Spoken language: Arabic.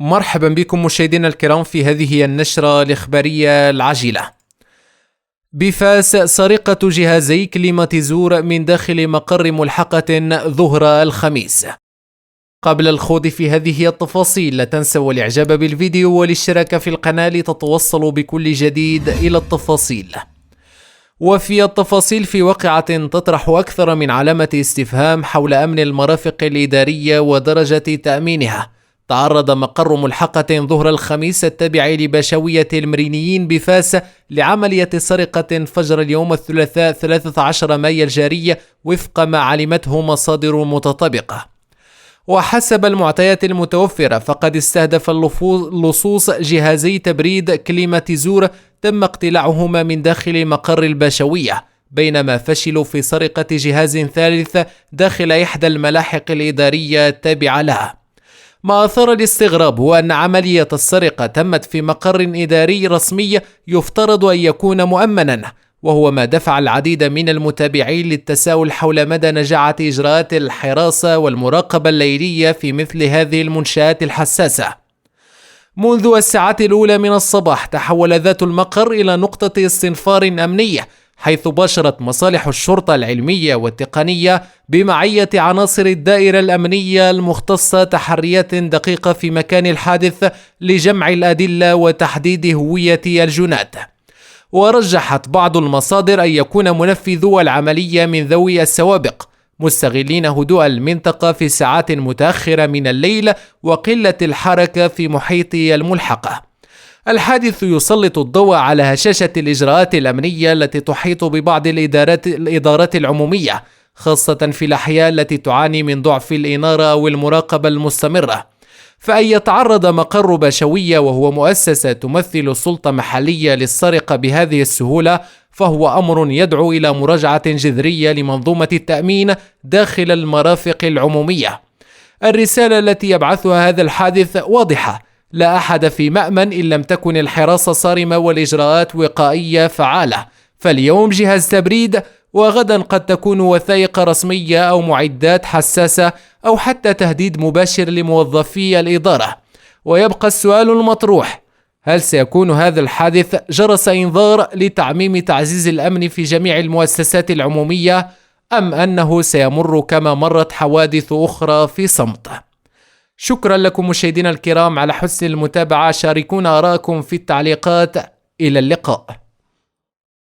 مرحبا بكم مشاهدينا الكرام في هذه النشرة الإخبارية العاجلة. بفاس سرقة جهازي كليماتيزور من داخل مقر ملحقة ظهر الخميس. قبل الخوض في هذه التفاصيل لا تنسوا الإعجاب بالفيديو والاشتراك في القناة لتتوصلوا بكل جديد إلى التفاصيل. وفي التفاصيل، في واقعة تطرح أكثر من علامة استفهام حول أمن المرافق الإدارية ودرجة تأمينها، تعرض مقر ملحقة ظهر الخميس التابع لباشوية المرينيين بفاس لعملية سرقة فجر اليوم الثلاثاء 13 مايو الجاري وفق ما علمته مصادر متطابقة. وحسب المعطيات المتوفرة فقد استهدف اللصوص جهازي تبريد كليماتيزور تم اقتلاعهما من داخل مقر الباشوية، بينما فشلوا في سرقة جهاز ثالث داخل إحدى الملاحق الإدارية التابعة لها. ما أثار الاستغراب هو أن عملية السرقة تمت في مقر إداري رسمي يفترض أن يكون مؤمنا، وهو ما دفع العديد من المتابعين للتساؤل حول مدى نجاعة إجراءات الحراسة والمراقبة الليلية في مثل هذه المنشآت الحساسة. منذ الساعات الأولى من الصباح تحول ذات المقر إلى نقطة استنفار أمنية، حيث باشرت مصالح الشرطة العلمية والتقنية بمعية عناصر الدائرة الأمنية المختصة تحريات دقيقة في مكان الحادث لجمع الأدلة وتحديد هوية الجناة. ورجحت بعض المصادر أن يكون منفذو العملية من ذوي السوابق، مستغلين هدوء المنطقة في ساعات متأخرة من الليل وقلة الحركة في محيط الملحقة. الحادث يسلط الضوء على هشاشة الإجراءات الأمنية التي تحيط ببعض الإدارات العمومية، خاصة في الأحياء التي تعاني من ضعف الإنارة أو المراقبة المستمرة. فأن يتعرض مقر باشوية وهو مؤسسة تمثل سلطة محلية للسرقة بهذه السهولة فهو أمر يدعو إلى مراجعة جذرية لمنظومة التأمين داخل المرافق العمومية. الرسالة التي يبعثها هذا الحادث واضحة: لا أحد في مأمن إن لم تكن الحراسة صارمة والإجراءات وقائية فعالة. فاليوم جهاز تبريد، وغدا قد تكون وثائق رسمية أو معدات حساسة أو حتى تهديد مباشر لموظفي الإدارة. ويبقى السؤال المطروح: هل سيكون هذا الحادث جرس إنذار لتعميم تعزيز الأمن في جميع المؤسسات العمومية، أم أنه سيمر كما مرت حوادث أخرى في صمت؟ شكرا لكم مشاهدينا الكرام على حسن المتابعة. شاركونا آراءكم في التعليقات. إلى اللقاء.